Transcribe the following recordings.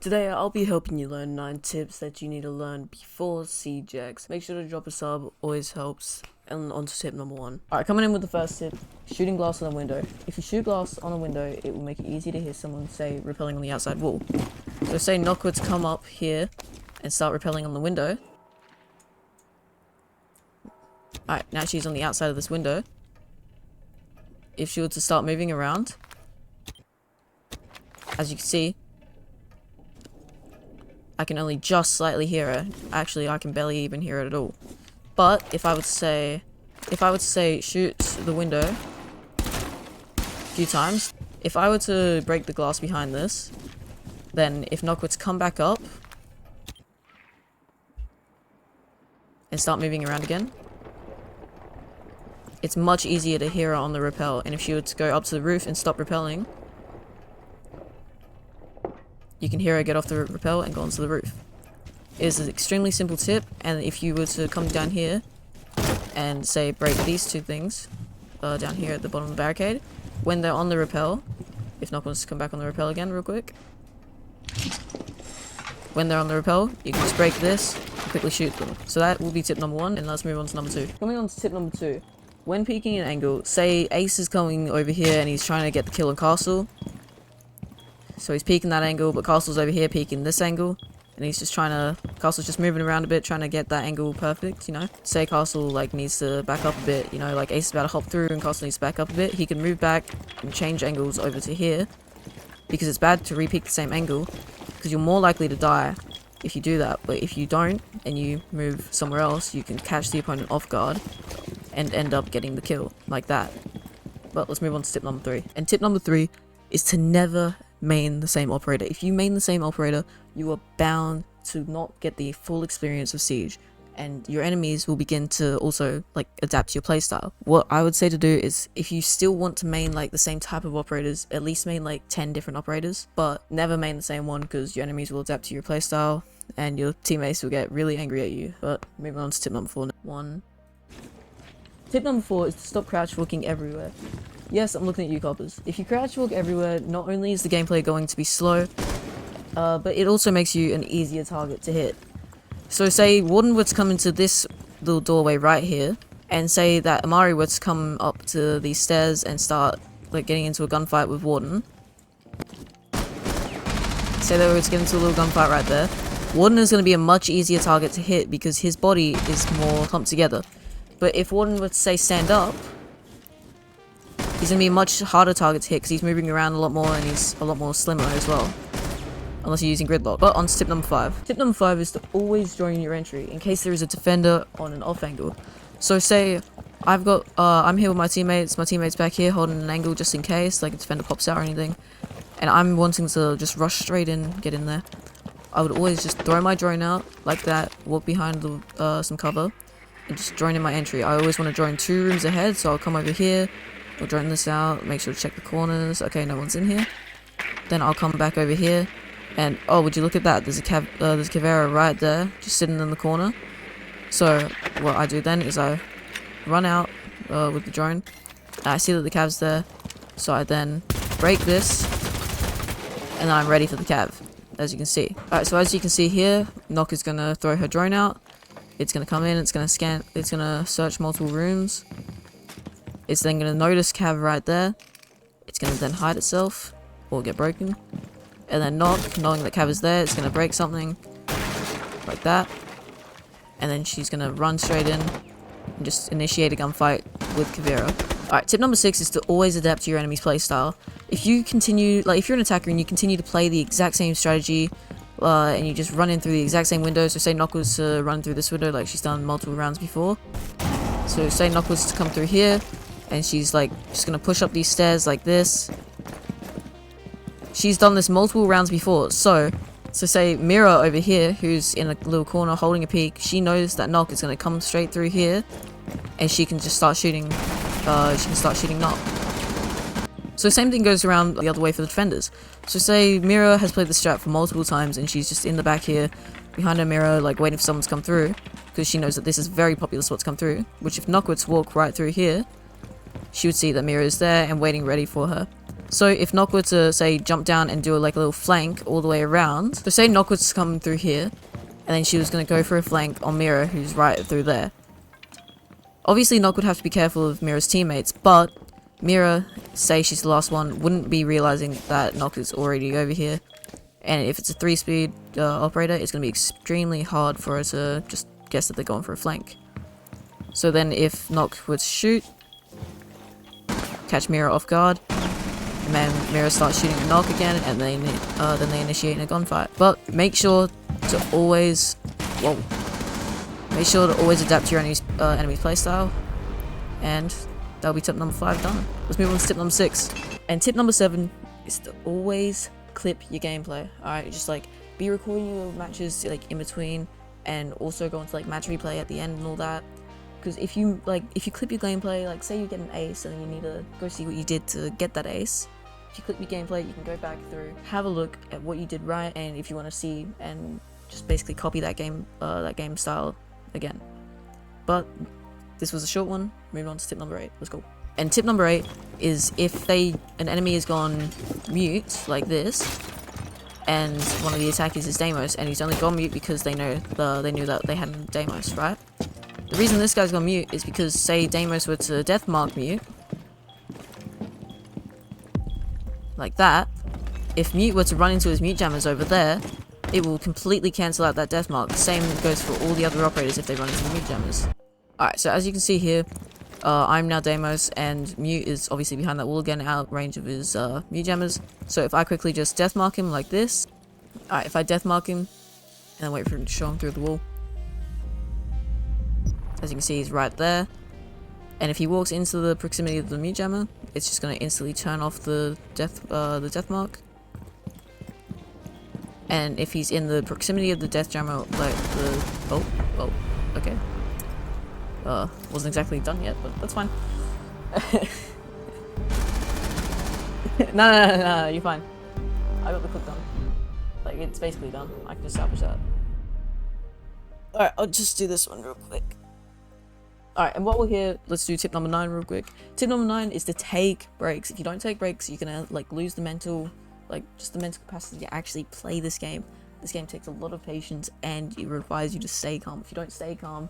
Today I'll be helping you learn 9 tips that you need to learn before Siege X. Make sure to drop a sub, always helps. And on to tip number 1. Alright, coming in with the first tip, shooting glass on a window. If you shoot glass on a window, it will make it easy to hit someone, say, repelling on the outside wall. So say Knockwood's come up here and start repelling on the window. Alright, now she's on the outside of this window. If she were to start moving around, as you can see, I can only just slightly hear her. Actually, I can barely even hear it at all. But if I would say shoot the window a few times, if I were to break the glass behind this, then if Knockwood's come back up and start moving around again, it's much easier to hear her on the rappel. And if she were to go up to the roof and stop rappelling, you can hear her get off the rappel and go onto the roof. It is an extremely simple tip, and if you were to come down here and say break these two things down here at the bottom of the barricade, when they're on the rappel, if Knock wants to come back on the rappel again real quick, when they're on the rappel, you can just break this and quickly shoot them. So that will be tip number 1, and let's move on to number 2. Coming on to tip number 2. When peeking an angle, say Ace is coming over here and he's trying to get the kill on Castle. So he's peeking that angle, but Castle's over here peeking this angle. And he's just trying to... Castle's just moving around a bit, trying to get that angle perfect, you know? Say Castle, like, needs to back up a bit, you know? Like, Ace is about to hop through and Castle needs to back up a bit. He can move back and change angles over to here. Because it's bad to re-peek the same angle. Because you're more likely to die if you do that. But if you don't, and you move somewhere else, you can catch the opponent off guard and end up getting the kill, like that. But let's move on to tip number 3. And tip number 3 is to never main the same operator. If you main the same operator, you are bound to not get the full experience of Siege, and your enemies will begin to also like adapt to your playstyle. What I would say to do is, if you still want to main like the same type of operators, at least main like 10 different operators, but never main the same one, because your enemies will adapt to your playstyle and your teammates will get really angry at you. But moving on to tip number 4. Tip number 4 is to stop crouch walking everywhere. Yes, I'm looking at you, coppers. If you crouch walk everywhere, not only is the gameplay going to be slow, but it also makes you an easier target to hit. So say Warden were to come into this little doorway right here, and say that Amari were to come up to these stairs and start like getting into a gunfight with Warden. Say they were to get into a little gunfight right there. Warden is going to be a much easier target to hit because his body is more clumped together. But if Warden were to say stand up, he's going to be a much harder target to hit because he's moving around a lot more and he's a lot more slimmer as well. Unless you're using gridlock. But on to tip number 5. Tip number 5 is to always join your entry in case there is a defender on an off angle. So say I'm here with my teammate's back here holding an angle just in case, like a defender pops out or anything. And I'm wanting to just rush straight in, get in there. I would always just throw my drone out like that, walk behind some cover, and just join in my entry. I always want to join 2 rooms ahead, so I'll come over here. I'll drone this out, make sure to check the corners. Okay, no one's in here. Then I'll come back over here, and oh, would you look at that? There's a Caveira right there, just sitting in the corner. So what I do then is I run out with the drone. And I see that the Cav's there, so I then break this, and then I'm ready for the Cav, as you can see. Alright, so as you can see here, Knock is gonna throw her drone out. It's gonna come in, it's gonna scan, it's gonna search multiple rooms. It's then going to notice Cav right there. It's going to then hide itself or get broken. And then Knock, knowing that Cav is there, it's going to break something like that. And then she's going to run straight in and just initiate a gunfight with Caveira. Alright, tip number 6 is to always adapt to your enemy's playstyle. If you continue, like if you're an attacker and you continue to play the exact same strategy, and you just run in through the exact same window, so say Knock was to run through this window like she's done multiple rounds before. So say Knock was to come through here, and she's like just gonna push up these stairs like this. She's done this multiple rounds before. So say Mira over here, who's in a little corner holding a peek, she knows that Knock is gonna come straight through here, and she can just start shooting. She can start shooting Knock. So same thing goes around the other way for the defenders. So say Mira has played the strat for multiple times, and she's just in the back here behind her mirror, like waiting for someone to come through, because she knows that this is a very popular spot to come through. Which if Knock were to walk right through here, she would see that Mira is there and waiting ready for her. So if Nock were to, say, jump down and do like a little flank all the way around, so say Nock was coming through here, and then she was going to go for a flank on Mira, who's right through there. Obviously, Nock would have to be careful of Mira's teammates, but Mira, say she's the last one, wouldn't be realizing that Nock is already over here. And if it's a 3-speed operator, it's going to be extremely hard for her to just guess that they're going for a flank. So then if Nock would shoot, catch Mira off guard, and then Mira starts shooting at Nock again, and then they initiate a gunfight. But make sure to always, adapt to your enemy's playstyle, and that'll be tip number 5 done. Let's move on to tip number 6. And tip number 7 is to always clip your gameplay. Alright, just like be recording your matches like in between, and also go into like match replay at the end and all that. Because if you clip your gameplay, like say you get an ace and then you need to go see what you did to get that ace. If you clip your gameplay, you can go back through, have a look at what you did right, and if you want to see and just basically copy that game style again. But this was a short one. Moving on to tip number 8. Let's go. And tip number 8 is if an enemy has gone mute like this, and one of the attackers is Deimos, and he's only gone mute because they knew that they had Deimos, right? The reason this guy's gone mute is because, say Deimos were to death mark mute, like that, if mute were to run into his mute jammers over there, it will completely cancel out that death mark. The same goes for all the other operators if they run into the mute jammers. Alright, so as you can see here, I'm now Deimos, and mute is obviously behind that wall again, out range of his mute jammers. So if I quickly just death mark him like this, alright, if I death mark him, and then wait for him to show him through the wall, as you can see he's right there, and if he walks into the proximity of the mute jammer, it's just going to instantly turn off the death mark. And if he's in the proximity of the death jammer, like okay. Wasn't exactly done yet, but that's fine. No, you're fine. I got the clip done. Like, it's basically done. I can just salvage that. Alright, I'll just do this one real quick. Alright, and while we're here, let's do tip number 9 real quick. Tip number 9 is to take breaks. If you don't take breaks, you're gonna, like, lose the mental, like, just the mental capacity to actually play this game. This game takes a lot of patience, and it requires you to stay calm. If you don't stay calm,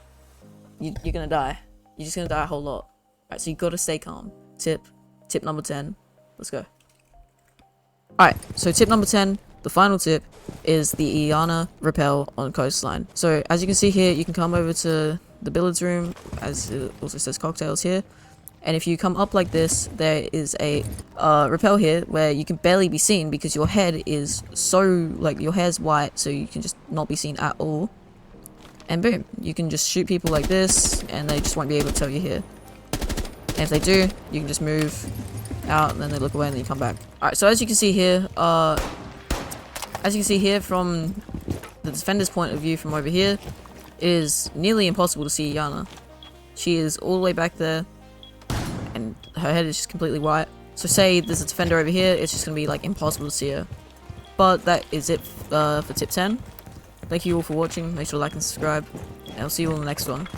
you're gonna die. You're just gonna die a whole lot. Alright, so you gotta stay calm. Tip number 10. Let's go. Alright, so tip number 10, the final tip, is the Iana rappel on coastline. So as you can see here, you can come over to the billiards room, as it also says cocktails here. And if you come up like this, there is a rappel here where you can barely be seen because your head is so, like, your hair's white, so you can just not be seen at all. And boom, you can just shoot people like this, and they just won't be able to tell you're here. And if they do, you can just move out, and then they look away, and then you come back. Alright, so as you can see here, from the defender's point of view from over here, it is nearly impossible to see Iana. She is all the way back there, and her head is just completely white. So say there's a defender over here, it's just going to be like impossible to see her. But that is it for tip 10. Thank you all for watching, make sure to like and subscribe, and I'll see you all in the next one.